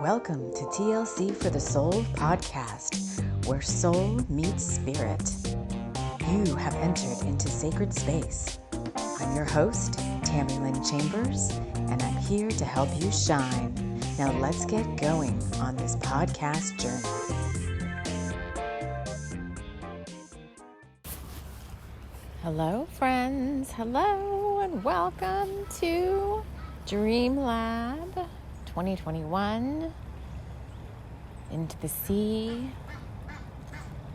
Welcome to TLC for the Soul podcast, where soul meets spirit. You have entered into sacred space. I'm your host, Tammy Lynn Chambers, and I'm here to help you shine. Now let's get going on this podcast journey. Hello, friends. Hello, and welcome to Dream Lab 2021 Into the Sea.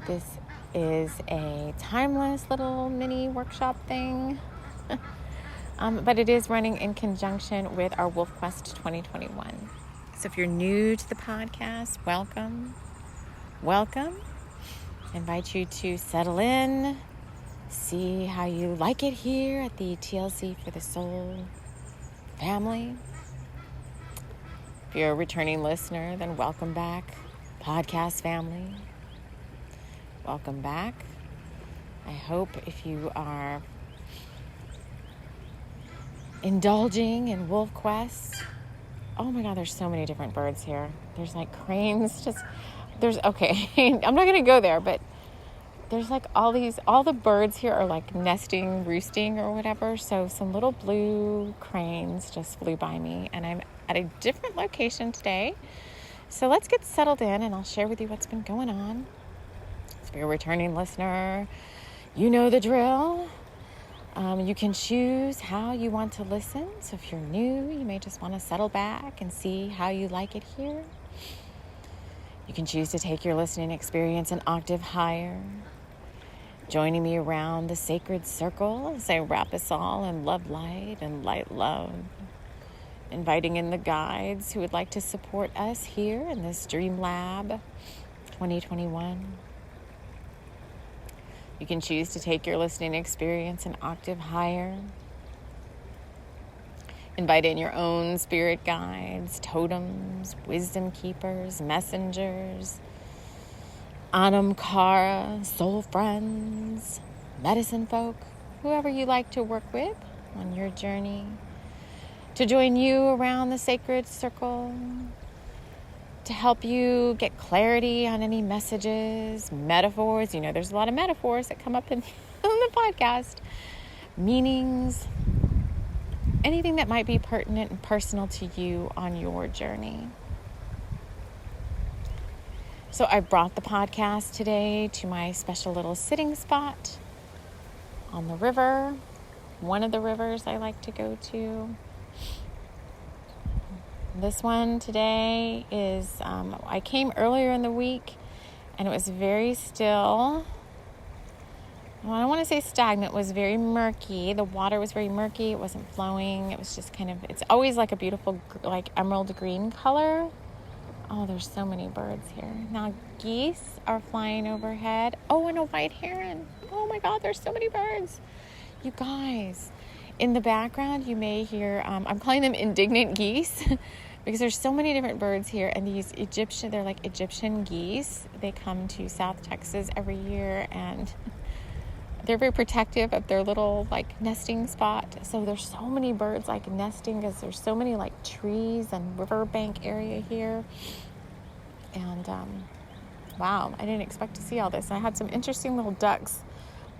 This is a timeless little mini workshop thing, but it is running in conjunction with our Wolf Quest 2021. So if you're new to the podcast, welcome. I invite you to settle in, see how you like it here at the TLC for the Soul family. If you're a returning listener, then welcome back, podcast family. Welcome back. I hope if you are indulging in wolf quests. Oh my God, there's so many different birds here. There's like cranes, okay, I'm not going to go there, but there's like all the birds here are like nesting, roosting or whatever. So some little blue cranes just flew by me, and I'm at a different location today. So let's get settled in and I'll share with you what's been going on. If you're a returning listener, you know the drill. You can choose how you want to listen. So if you're new, you may just want to settle back and see how you like it here. You can choose to take your listening experience an octave higher, joining me around the sacred circle as I wrap us all in love light and light love, inviting in the guides who would like to support us here in this Dream Lab 2021. You can choose to take your listening experience an octave higher, invite in your own spirit guides, totems, wisdom keepers, messengers, Anam Cara, soul friends, medicine folk, whoever you like to work with on your journey to join you around the sacred circle, to help you get clarity on any messages, metaphors. You know, there's a lot of metaphors that come up in the podcast, meanings, anything that might be pertinent and personal to you on your journey. So I brought the podcast today to my special little sitting spot on the river, one of the rivers I like to go to. This one today is, I came earlier in the week and it was very still. Well, I don't want to say stagnant, it was very murky. The water was very murky, it wasn't flowing. It was just it's always like a beautiful like emerald green color. Oh, there's so many birds here. Now geese are flying overhead. Oh, and a white heron. Oh my God, there's so many birds. You guys, in the background, you may hear, I'm calling them indignant geese because there's so many different birds here. And these they're like Egyptian geese. They come to South Texas every year and they're very protective of their little like nesting spot. So there's so many birds like nesting because there's so many like trees and riverbank area here. And wow, I didn't expect to see all this. And I had some interesting little ducks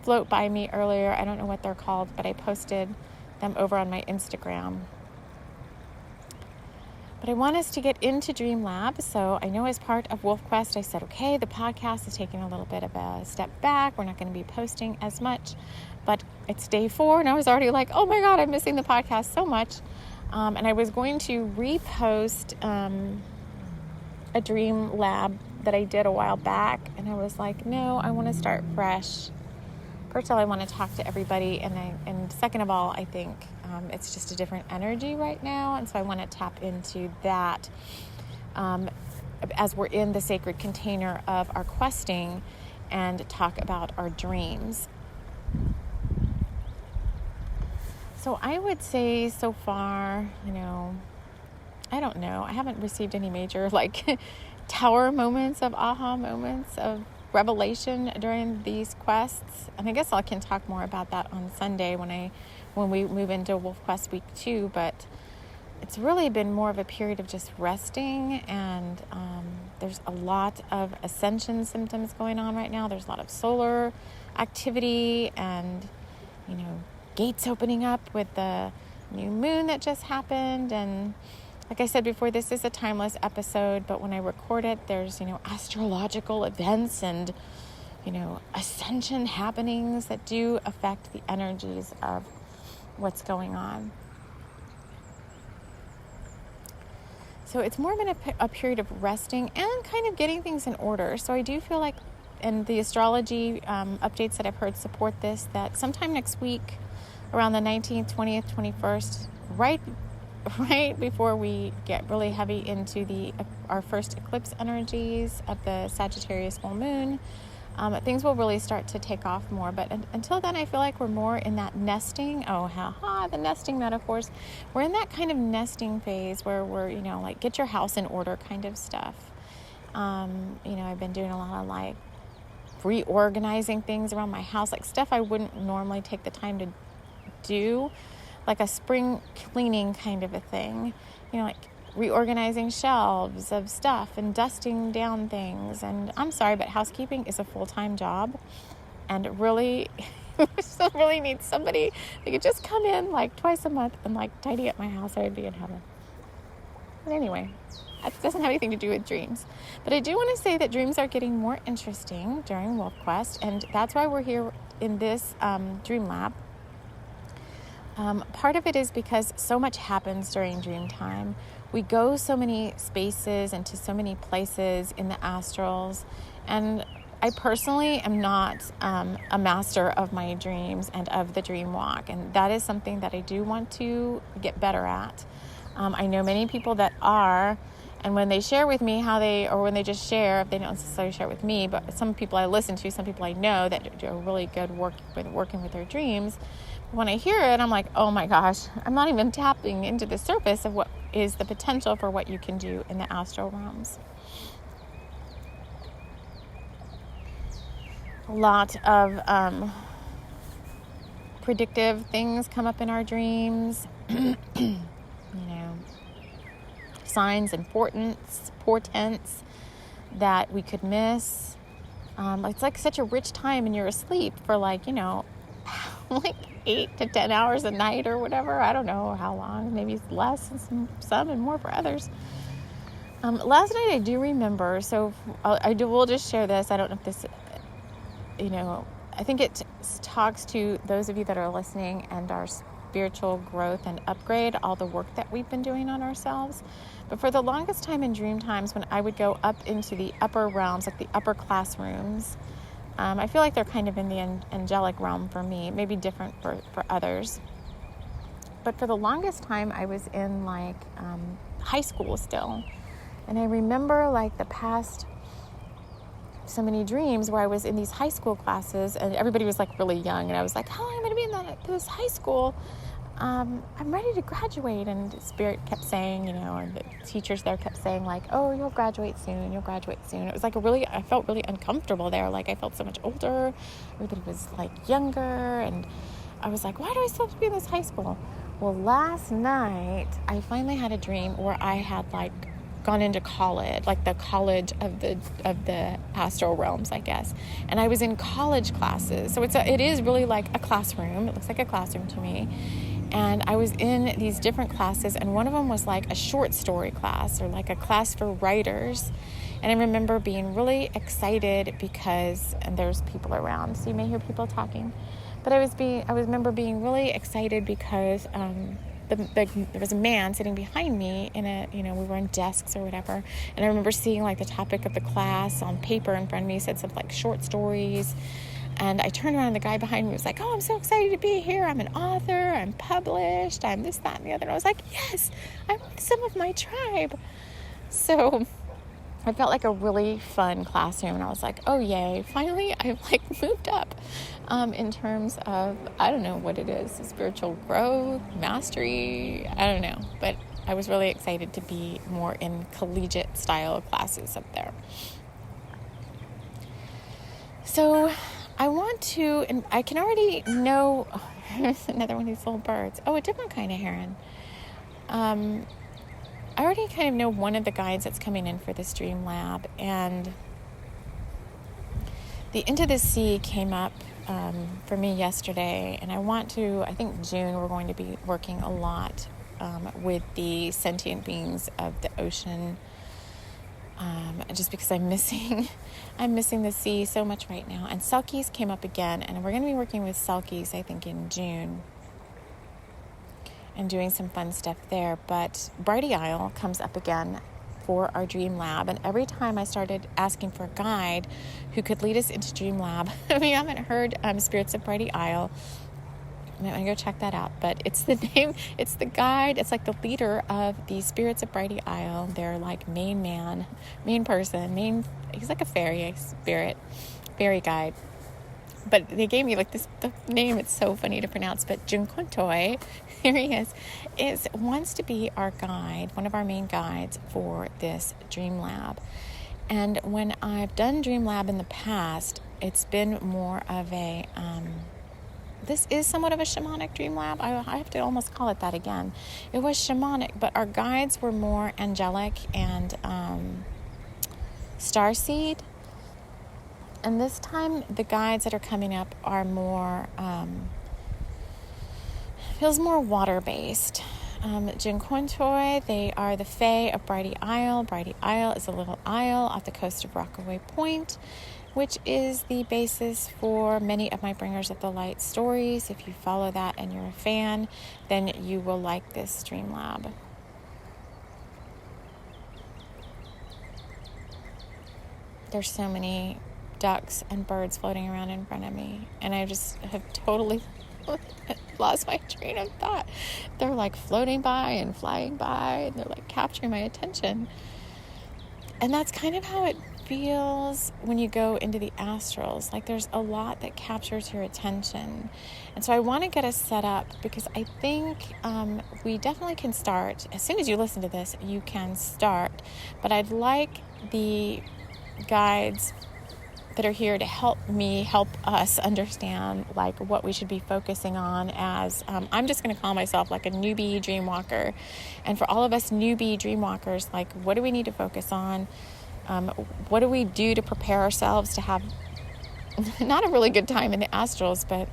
float by me earlier. I don't know what they're called, but I posted them over on my Instagram. But I want us to get into Dream Lab. So I know as part of Wolf Quest, I said, okay, the podcast is taking a little bit of a step back. We're not going to be posting as much, but it's day 4 and I was already like, oh my God, I'm missing the podcast so much. And I was going to repost a Dream Lab that I did a while back. And I was like, no, I want to start fresh. First of all, I want to talk to everybody. And second of all, I think it's just a different energy right now. And so I want to tap into that as we're in the sacred container of our questing and talk about our dreams. So I would say so far, I don't know. I haven't received any major tower moments of aha moments of revelation during these quests. And I guess I can talk more about that on Sunday when we move into Wolf Quest week 2. But it's really been more of a period of just resting, and there's a lot of ascension symptoms going on right now. There's a lot of solar activity and, gates opening up with the new moon that just happened. And like I said before, this is a timeless episode, but when I record it, there's, astrological events and, ascension happenings that do affect the energies of what's going on. So it's more been a period of resting and kind of getting things in order. So I do feel like, and the astrology updates that I've heard support this, that sometime next week, around the 19th, 20th, 21st, right before we get really heavy into our first eclipse energies of the Sagittarius full moon, things will really start to take off more. But until then, I feel like we're more in that nesting. The nesting metaphors. We're in that kind of nesting phase where we're, like get your house in order kind of stuff. I've been doing a lot of like reorganizing things around my house, like stuff I wouldn't normally take the time to do, like a spring cleaning kind of a thing, like reorganizing shelves of stuff and dusting down things. And I'm sorry, but housekeeping is a full-time job, and really still really need somebody that could just come in like twice a month and like tidy up my house. I would be in heaven. But anyway, that doesn't have anything to do with dreams. But I do want to say that dreams are getting more interesting during Wolf Quest, and that's why we're here in this dream lab. Part of it is because so much happens during dream time. We go so many spaces and to so many places in the astrals, and I personally am not a master of my dreams and of the dream walk, and that is something that I do want to get better at. I know many people that are, and when they share with me when they just share, if they don't necessarily share with me, but some people I listen to, some people I know that do really good work with working with their dreams. When I hear it, I'm like, oh my gosh, I'm not even tapping into the surface of what is the potential for what you can do in the astral realms. A lot of predictive things come up in our dreams. Signs and portents that we could miss. It's like such a rich time, and you're asleep for like 8 to 10 hours a night or whatever. I don't know how long. Maybe it's less and some and more for others. Last night I do remember, so we'll just share this. I don't know if this, I think it talks to those of you that are listening and our spiritual growth and upgrade, all the work that we've been doing on ourselves. But for the longest time in dream times, when I would go up into the upper realms, like the upper classrooms, I feel like they're kind of in the angelic realm for me, maybe different for others. But for the longest time, I was in like high school still. And I remember like the past so many dreams where I was in these high school classes, and everybody was like really young, and I was like, oh, I'm going to be in this high school. I'm ready to graduate. And Spirit kept saying, and the teachers there kept saying like, oh, you'll graduate soon. It was like I felt really uncomfortable there. Like I felt so much older. Everybody was like younger. And I was like, why do I still have to be in this high school? Well, last night I finally had a dream where I had like gone into college, like the college of the astral realms, I guess. And I was in college classes. So it is really like a classroom. It looks like a classroom to me. And I was in these different classes, and one of them was like a short story class, or like a class for writers. And I remember being really excited because, and there's people around, so you may hear people talking, but I remember being really excited because there was a man sitting behind me we were in desks or whatever, and I remember seeing like the topic of the class on paper in front of me said something like short stories. And I turned around, and the guy behind me was like, oh, I'm so excited to be here. I'm an author. I'm published. I'm this, that, and the other. And I was like, yes, I'm with some of my tribe. So I felt like a really fun classroom. And I was like, oh, yay. Finally, I've like moved up in terms of, I don't know what it is, spiritual growth, mastery. I don't know. But I was really excited to be more in collegiate style classes up there. So I want to, and I can already know, here's another one of these little birds. Oh, a different kind of heron. I already kind of know one of the guides that's coming in for this dream lab, and the Into the Sea came up for me yesterday, and I think June we're going to be working a lot with the sentient beings of the ocean, just because I'm missing the sea so much right now. And Selkies came up again, and we're going to be working with Selkies, I think, in June, and doing some fun stuff there. But Brighty Isle comes up again for our Dream Lab, and every time I started asking for a guide who could lead us into Dream Lab, we haven't heard Spirits of Brighty Isle. I'm going to go check that out, but it's the name, it's the guide, it's like the leader of the Spirits of Brighty Isle. They're like main person, he's like a fairy guide. But they gave me like the name, it's so funny to pronounce, but Junkontoi, here he wants to be our guide, one of our main guides for this Dream Lab. And when I've done Dream Lab in the past, it's been more of a, this is somewhat of a shamanic Dream Lab. I have to almost call it that again. It was shamanic, but our guides were more angelic and starseed. And this time, the guides that are coming up are more, feels more water-based. Jinquantoi, they are the Fae of Brighty Isle. Brighty Isle is a little isle off the coast of Rockaway Point, which is the basis for many of my Bringers of the Light stories. If you follow that and you're a fan, then you will like this Dream Lab. There's so many ducks and birds floating around in front of me, and I just have totally lost my train of thought. They're like floating by and flying by, and they're like capturing my attention. And that's kind of how it feels when you go into the astrals. Like there's a lot that captures your attention. And so I want to get us set up, because I think we definitely can start. As soon as you listen to this, you can start. But I'd like the guides that are here to help us understand like what we should be focusing on, as I'm just going to call myself like a newbie dreamwalker. And for all of us newbie dreamwalkers, like what do we need to focus on? What do we do to prepare ourselves to have not a really good time in the astrals, but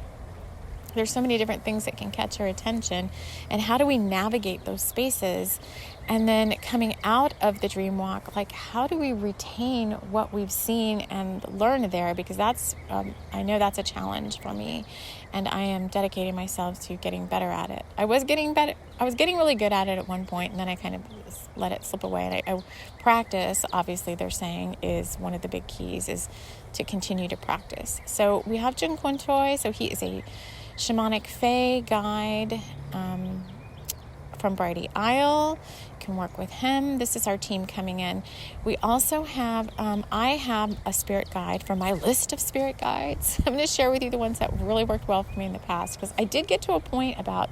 there's so many different things that can catch our attention, and how do we navigate those spaces? And then coming out of the dream walk, like how do we retain what we've seen and learn there? Because that's, I know that's a challenge for me, and I am dedicating myself to getting better at it. I was getting really good at it at one point, and then I kind of let it slip away. And I practice, obviously they're saying, is one of the big keys, is to continue to practice. So we have Jun Kwon-Choi, so he is a shamanic fae guide from Brighty Isle. You can work with him. This is our team coming in. We also have, I have a spirit guide from my list of spirit guides. I'm going to share with you the ones that really worked well for me in the past, because I did get to a point about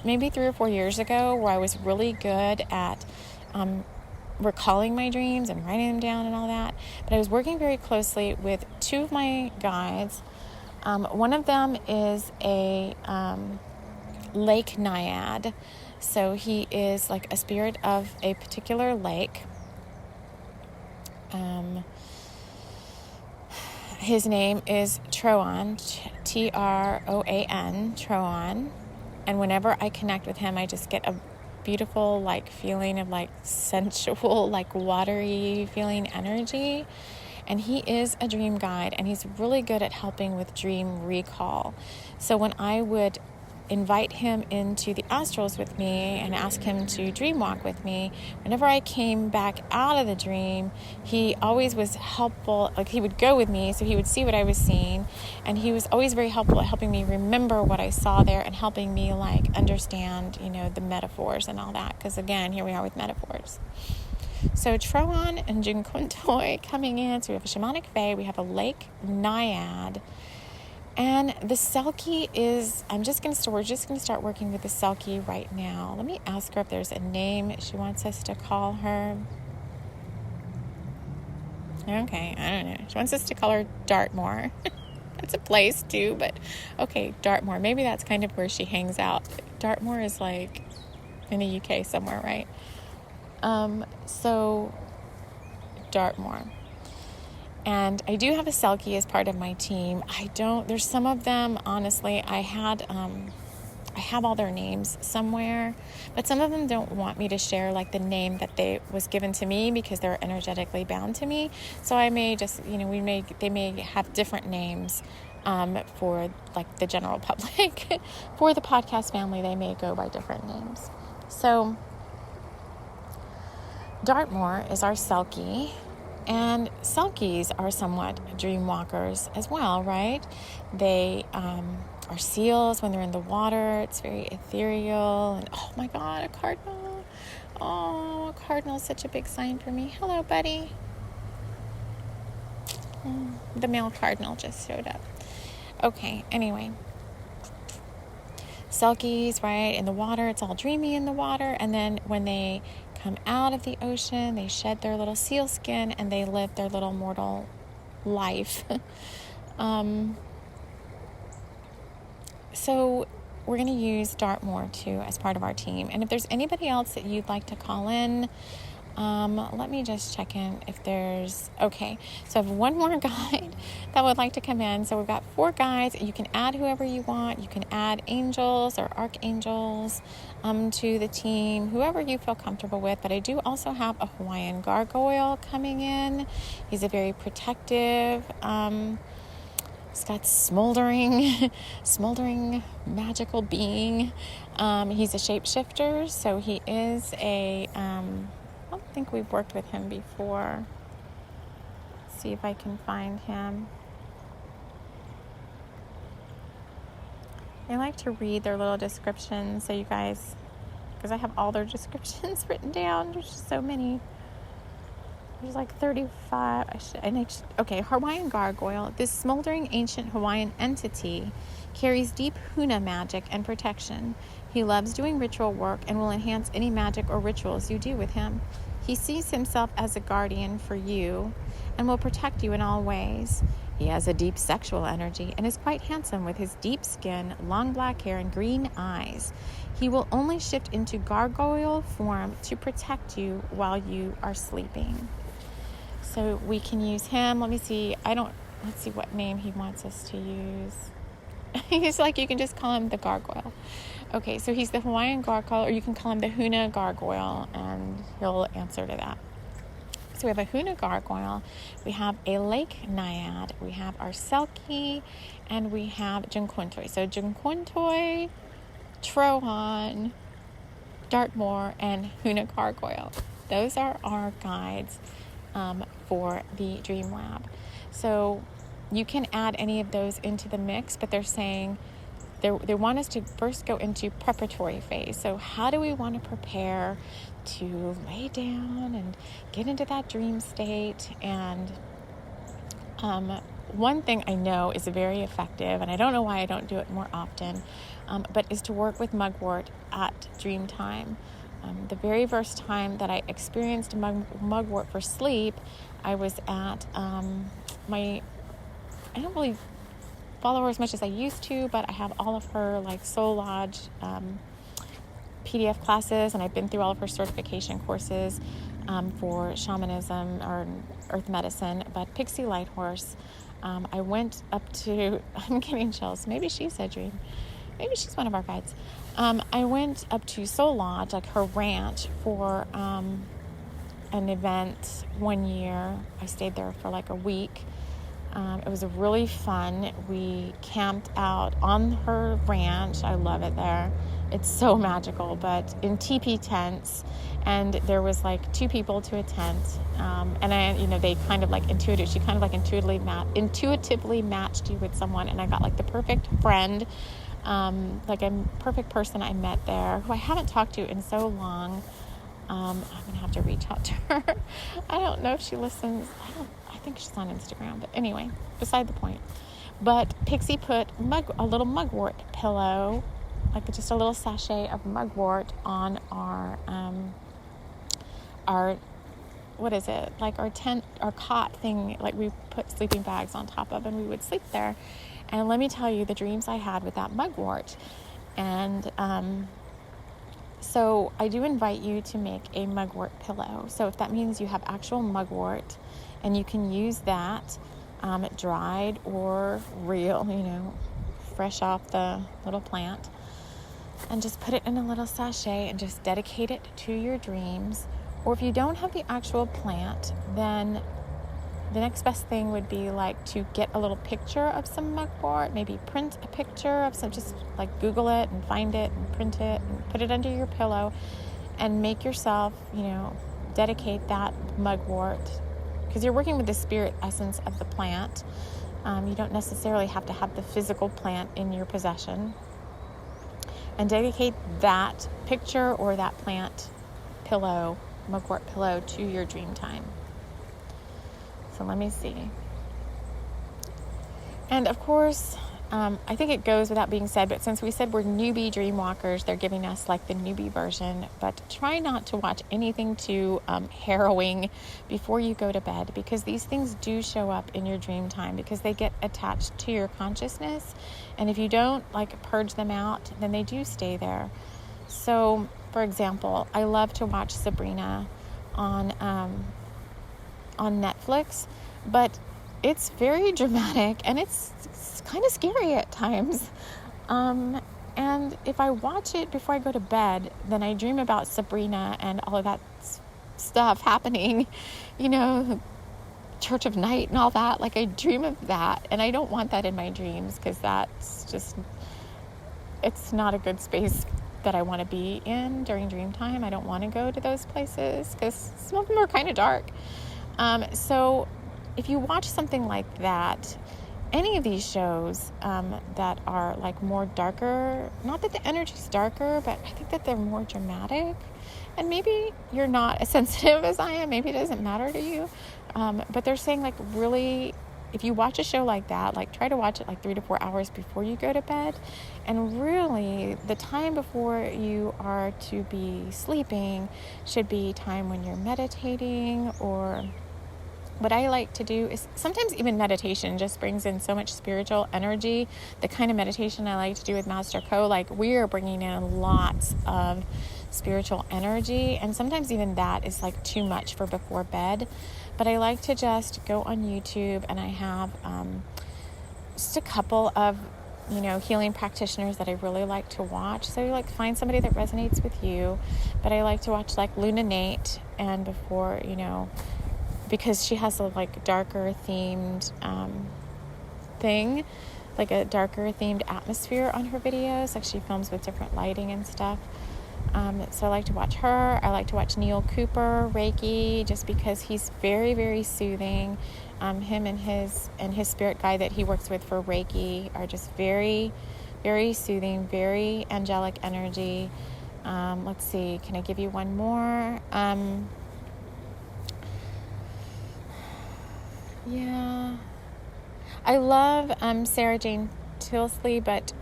maybe 3 or 4 years ago where I was really good at recalling my dreams and writing them down and all that. But I was working very closely with 2 of my guides. One of them is a lake naiad. So he is like a spirit of a particular lake. His name is Troan, Troan, Troan. And whenever I connect with him, I just get a beautiful like feeling of like sensual, like watery feeling energy. And he is a dream guide, and he's really good at helping with dream recall. So when I would invite him into the astrals with me and ask him to dream walk with me, whenever I came back out of the dream, he always was helpful. Like he would go with me, so he would see what I was seeing, and he was always very helpful at helping me remember what I saw there and helping me like understand, the metaphors and all that. Because again, here we are with metaphors. So Troan and Jinkuntoi coming in. So we have a shamanic fae, we have a lake naiad, and the Selkie is, we're just going to start working with the Selkie right now. Let me ask her if there's a name she wants us to call her. Okay, I don't know. She wants us to call her Dartmoor. That's a place too, but okay, Dartmoor. Maybe that's kind of where she hangs out. Dartmoor is like, in the UK somewhere, right? So Dartmoor. And I do have a Selkie as part of my team. There's some of them, honestly, I have all their names somewhere, but some of them don't want me to share like the name that was given to me because they're energetically bound to me. So I may just, they may have different names for like the general public. For the podcast family, they may go by different names. So Dartmoor is our Selkie. And Selkies are somewhat dreamwalkers as well, right? They are seals when they're in the water. It's very ethereal. And oh my God, a cardinal. Oh, a cardinal is such a big sign for me. Hello, buddy. The male cardinal just showed up. Okay, anyway. Selkies, right, in the water. It's all dreamy in the water. And then when they come out of the ocean, they shed their little seal skin and they live their little mortal life. So we're going to use Dartmoor too as part of our team. And if there's anybody else that you'd like to call in, let me just check in if there's... Okay, so I have one more guide that would like to come in. So we've got 4 guides. You can add whoever you want. You can add angels or archangels to the team, whoever you feel comfortable with. But I do also have a Hawaiian Gargoyle coming in. He's a very protective... He's got smoldering magical being. He's a shapeshifter, so he is a... I don't think we've worked with him before. Let's see if I can find him. I like to read their little descriptions, so you guys, because I have all their descriptions written down. There's just so many. There's like 35. Okay, Hawaiian Gargoyle. This smoldering ancient Hawaiian entity carries deep Huna magic and protection. He loves doing ritual work and will enhance any magic or rituals you do with him. He sees himself as a guardian for you and will protect you in all ways. He has a deep sexual energy and is quite handsome with his deep skin, long black hair, and green eyes. He will only shift into gargoyle form to protect you while you are sleeping. So we can use him. Let's see what name he wants us to use. He's like, you can just call him the Gargoyle. Okay, so he's the Hawaiian Gargoyle, or you can call him the Huna Gargoyle, and he'll answer to that. So we have a Huna Gargoyle, we have a Lake Naiad, we have our Selkie, and we have Junquintoi. So Junquintoi, Trohan, Dartmoor, and Huna Gargoyle. Those are our guides for the Dream Lab. So you can add any of those into the mix, but they're saying they want us to first go into preparatory phase. So how do we want to prepare to lay down and get into that dream state? And one thing I know is very effective, and I don't know why I don't do it more often, but is to work with mugwort at dream time. The very first time that I experienced mugwort for sleep, I was at I don't really follow her as much as I used to, but I have all of her like Soul Lodge PDF classes, and I've been through all of her certification courses for shamanism or earth medicine. But Pixie Lighthorse, I went up to, I'm getting chills, maybe she's a dream. Maybe she's one of our guides. I went up to Soul Lodge, like her ranch, for an event one year. I stayed there for like a week. It was really fun. We camped out on her ranch. I love it there. It's so magical, but in teepee tents, and there was like 2 people to a tent. And they kind of like she kind of like intuitively matched you with someone, and I got like the perfect friend, like a perfect person I met there, who I haven't talked to in so long. I'm gonna have to reach out to her. I don't know if she listens. I think she's on Instagram, but anyway, beside the point. But Pixie put a little mugwort pillow, like just a little sachet of mugwort on our what is it? Like our tent, our cot thing, like we put sleeping bags on top of, and we would sleep there. And let me tell you the dreams I had with that mugwort. And So I do invite you to make a mugwort pillow. So if that means you have actual mugwort and you can use that dried or real, fresh off the little plant, and just put it in a little sachet and just dedicate it to your dreams. Or if you don't have the actual plant, then the next best thing would be like to get a little picture of some mugwort, maybe print a picture of some, just like Google it and find it and print it and put it under your pillow and make yourself, dedicate that mugwort, because you're working with the spirit essence of the plant. You don't necessarily have to have the physical plant in your possession. And dedicate that picture or that plant pillow, mugwort pillow, to your dream time. So let me see. And of course, I think it goes without being said, but since we said we're newbie dreamwalkers, they're giving us like the newbie version. But try not to watch anything too harrowing before you go to bed, because these things do show up in your dream time because they get attached to your consciousness. And if you don't purge them out, then they do stay there. So, for example, I love to watch Sabrina on Netflix, but it's very dramatic and it's kind of scary at times. And if I watch it before I go to bed, then I dream about Sabrina and all of that stuff happening, Church of Night and all that. I dream of that, and I don't want that in my dreams because that's just, it's not a good space that I want to be in during dream time. I don't want to go to those places because some of them are kind of dark. So if you watch something like that, any of these shows that are more darker, not that the energy's darker, but I think that they're more dramatic. And maybe you're not as sensitive as I am. Maybe it doesn't matter to you. But they're saying really, if you watch a show like that, try to watch it 3 to 4 hours before you go to bed. And really, the time before you are to be sleeping should be time when you're meditating. Or what I like to do is sometimes even meditation just brings in so much spiritual energy. The kind of meditation I like to do with Master Co, we are bringing in lots of spiritual energy, and sometimes even that is too much for before bed. But I like to just go on YouTube, and I have just a couple of healing practitioners that I really like to watch. So you find somebody that resonates with you. But I like to watch Luna Nate, and before because she has a darker themed thing, a darker themed atmosphere on her videos. She films with different lighting and stuff. So I like to watch her. I like to watch Neil Cooper, Reiki, just because he's very, very soothing. Him and his spirit guide that he works with for Reiki are just very, very soothing, very angelic energy. Let's see, can I give you one more? Yeah, I love Sarah Jane Tilsley, but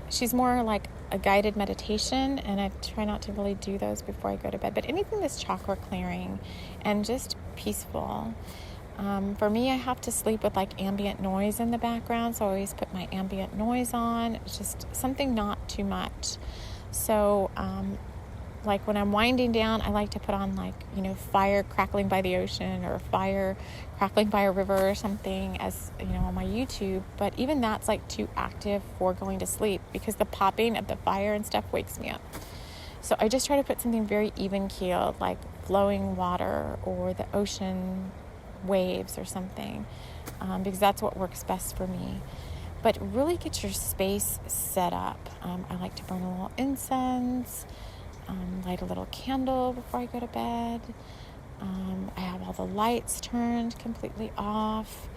she's more a guided meditation, and I try not to really do those before I go to bed. But anything that's chakra clearing and just peaceful. For me, I have to sleep with ambient noise in the background, so I always put my ambient noise on. It's just something not too much. So when I'm winding down, I like to put on fire crackling by the ocean or fire crackling by a river or something, as on my YouTube. But even that's too active for going to sleep, because the popping of the fire and stuff wakes me up. So I just try to put something very even keeled, like flowing water or the ocean waves or something, because that's what works best for me. But really get your space set up. I like to burn a little incense, light a little candle before I go to bed. I have all the lights turned completely off.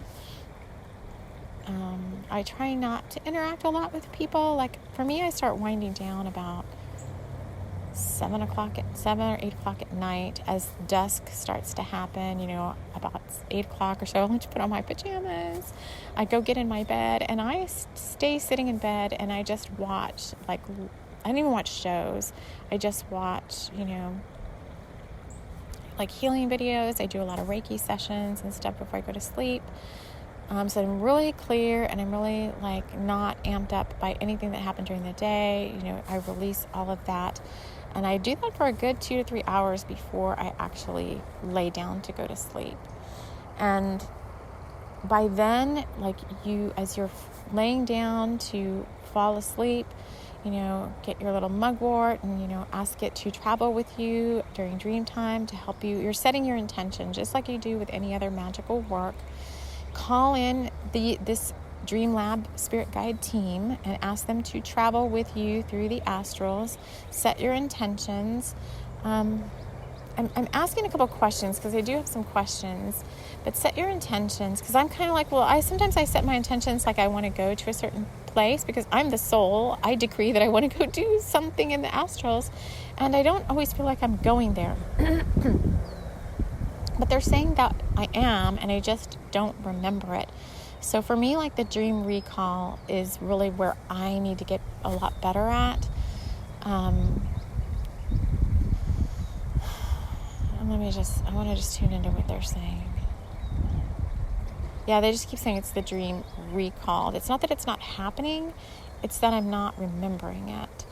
I try not to interact a lot with people. For me, I start winding down about 7 or 8 o'clock at night as dusk starts to happen. About 8 o'clock or so, I like to put on my pajamas. I go get in my bed, and I stay sitting in bed, and I just watch. I don't even watch shows. I just watch, healing videos. I do a lot of Reiki sessions and stuff before I go to sleep. So I'm really clear, and I'm really not amped up by anything that happened during the day. I release all of that And I do that for a good 2 to 3 hours before I actually lay down to go to sleep. And by then, like, as you're laying down to fall asleep, get your little mugwort and, ask it to travel with you during dream time to help you. You're setting your intention just like you do with any other magical work. Call in this Dream Lab Spirit Guide team and ask them to travel with you through the astrals. Set your intentions. I'm asking a couple questions because I do have some questions, but set your intentions, because I'm kind of like, sometimes I set my intentions like I want to go to a certain place because I'm the soul. I decree that I want to go do something in the astrals, and I don't always feel like I'm going there. But they're saying that I am, and I just don't remember it. So for me, like, the dream recall is really where I need to get a lot better at. I want to just tune into what they're saying. Yeah, they just keep saying it's the dream recall. It's not that it's not happening, it's that I'm not remembering it.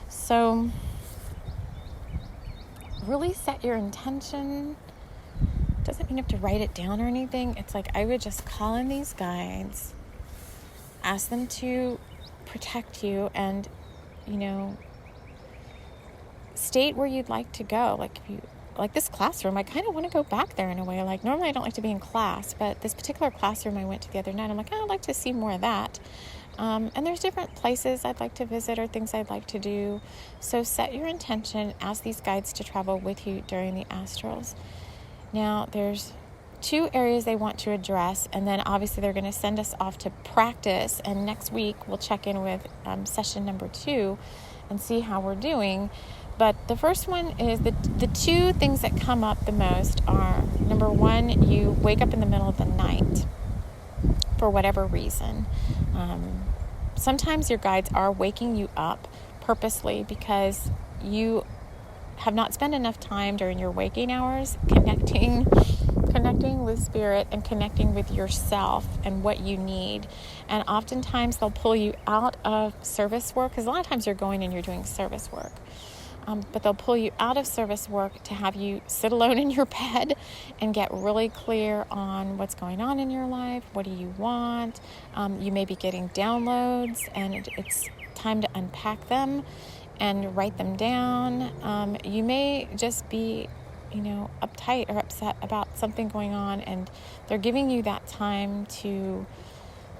So really set your intention. Doesn't mean you have to write it down or anything. It's like I would just call in these guides, ask them to protect you, and, state where you'd like to go. Like this classroom, I kind of want to go back there in a way. Like, normally I don't like to be in class, but this particular classroom I went to the other night, I'm like, I'd like to see more of that. And there's different places I'd like to visit or things I'd like to do. So set your intention, ask these guides to travel with you during the astrals. Now, there's 2 areas they want to address, and then obviously they're going to send us off to practice, and next week we'll check in with session number 2 and see how we're doing. But the first one is the 2 things that come up the most are, number 1, you wake up in the middle of the night for whatever reason. Sometimes your guides are waking you up purposely because you have not spent enough time during your waking hours connecting with spirit and connecting with yourself and what you need. And oftentimes they'll pull you out of service work, because a lot of times you're going and you're doing service work. But they'll pull you out of service work to have you sit alone in your bed and get really clear on what's going on in your life. What do you want? You may be getting downloads, and it's time to unpack them and write them down. You may just be, uptight or upset about something going on, and they're giving you that time to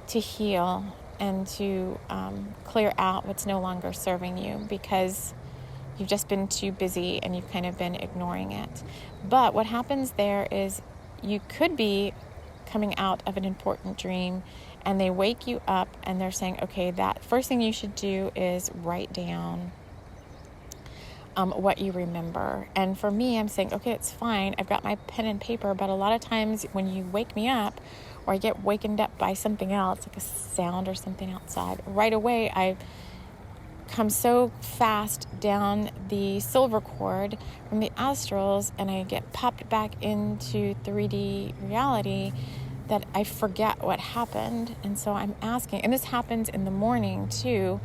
heal and to clear out what's no longer serving you, because you've just been too busy and you've kind of been ignoring it. But what happens there is you could be coming out of an important dream, and they wake you up and they're saying, okay, that first thing you should do is write down what you remember. And for me, I'm saying, okay, it's fine. I've got my pen and paper, but a lot of times when you wake me up or I get wakened up by something else, like a sound or something outside, right away I come so fast down the silver cord from the astrals, and I get popped back into 3D reality that I forget what happened. And so I'm asking, and this happens in the morning too.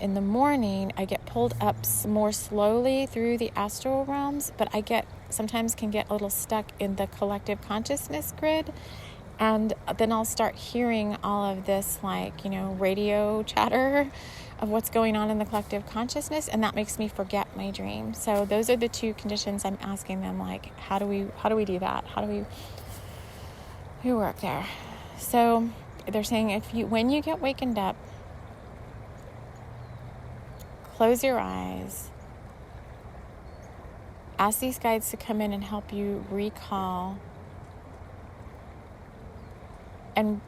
In the morning, I get pulled up more slowly through the astral realms, but I sometimes can get a little stuck in the collective consciousness grid. And then I'll start hearing all of this, radio chatter of what's going on in the collective consciousness, and that makes me forget my dream. So those are the 2 conditions I'm asking them, like, how do we do that? How do we work there? So they're saying, when you get wakened up, close your eyes, ask these guides to come in and help you recall, and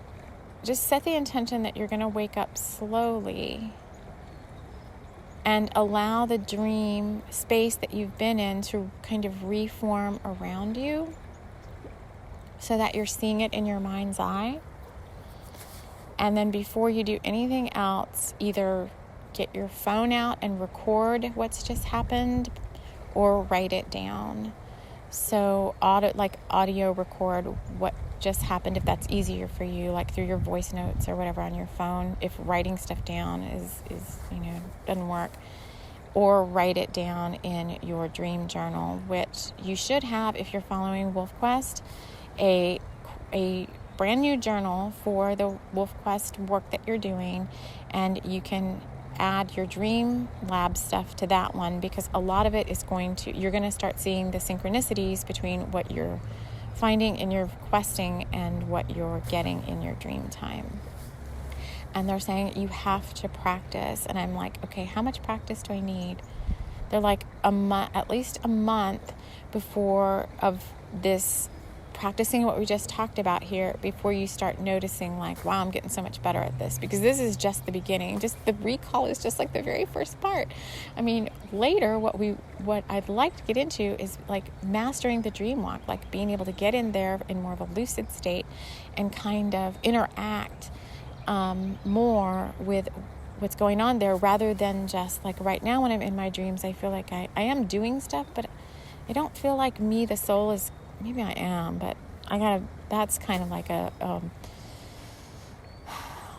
just set the intention that you're going to wake up slowly and allow the dream space that you've been in to kind of reform around you so that you're seeing it in your mind's eye. And then before you do anything else, either get your phone out and record what's just happened or write it down. So audio record what just happened if that's easier for you, like through your voice notes or whatever on your phone, if writing stuff down is doesn't work. or write it down in your dream journal, which you should have if you're following Wolf Quest, a brand new journal for the Wolf Quest work that you're doing, and you can add your dream lab stuff to that one, because a lot of it is you're going to start seeing the synchronicities between what you're finding in your questing and what you're getting in your dream time. And they're saying you have to practice. And I'm like, okay, how much practice do I need? They're like at least a month before of this practicing what we just talked about here, before you start noticing like, wow, I'm getting so much better at this, because this is just the beginning. Just the recall is just like the very first part. I mean, later what I'd like to get into is like mastering the dream walk, like being able to get in there in more of a lucid state and kind of interact more with what's going on there, rather than just like right now when I'm in my dreams, I feel like I am doing stuff, but I don't feel like me, the soul, is, maybe I am, but that's kind of like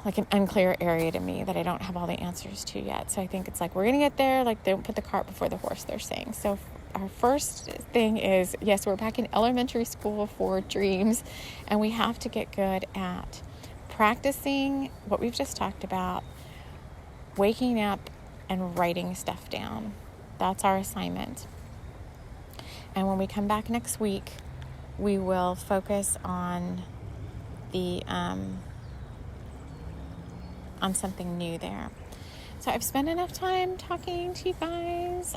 like an unclear area to me that I don't have all the answers to yet. So I think it's like, we're going to get there, like don't put the cart before the horse, they're saying. So our first thing is, yes, we're back in elementary school for dreams, and we have to get good at practicing what we've just talked about, waking up and writing stuff down. That's our assignment. And when we come back next week, we will focus on on something new there. So I've spent enough time talking to you guys.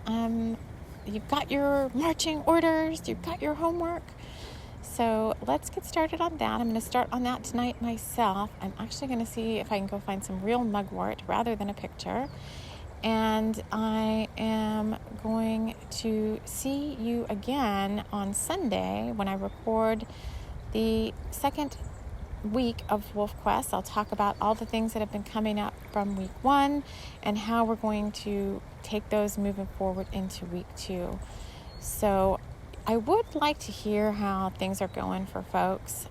You've got your marching orders, you've got your homework. So let's get started on that. I'm going to start on that tonight myself. I'm actually going to see if I can go find some real mugwort rather than a picture. And I am going to see you again on Sunday when I record the second week of Wolf Quest. I'll talk about all the things that have been coming up from week 1 and how we're going to take those moving forward into week 2. So I would like to hear how things are going for folks.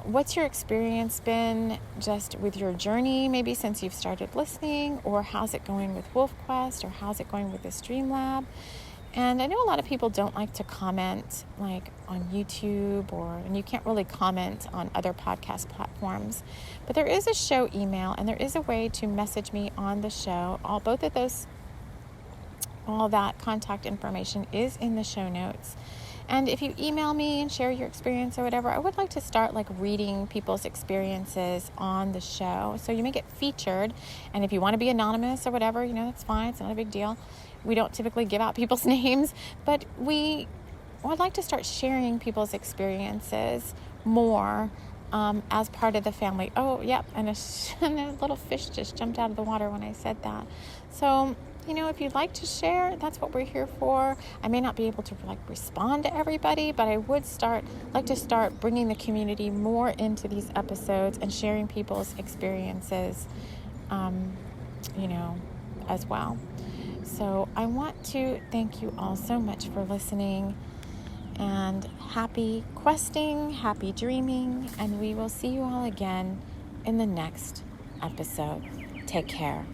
What's your experience been just with your journey, maybe since you've started listening, or how's it going with Wolf Quest, or how's it going with the Stream Lab? And I know a lot of people don't like to comment like on YouTube, and you can't really comment on other podcast platforms, but there is a show email and there is a way to message me on the show. All that contact information is in the show notes. And if you email me and share your experience or whatever, I would like to start like reading people's experiences on the show. So you may get featured. And if you want to be anonymous or whatever, that's fine. It's not a big deal. We don't typically give out people's names, but I would like to start sharing people's experiences more as part of the family. Oh, yep. And a little fish just jumped out of the water when I said that. So, if you'd like to share, that's what we're here for. I may not be able to respond to everybody, but I would like to start bringing the community more into these episodes and sharing people's experiences, as well. So I want to thank you all so much for listening, and happy questing, happy dreaming, and we will see you all again in the next episode. Take care.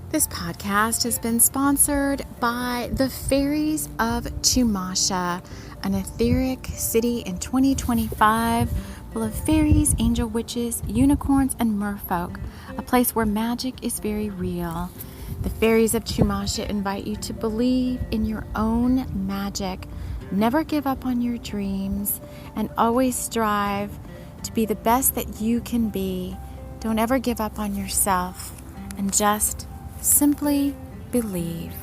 This podcast has been sponsored by the Fairies of Chumasha, an etheric city in 2025 full of fairies, angel witches, unicorns, and merfolk, a place where magic is very real. The Fairies of Chumasha invite you to believe in your own magic, never give up on your dreams, and always strive to be the best that you can be. Don't ever give up on yourself, and just simply believe.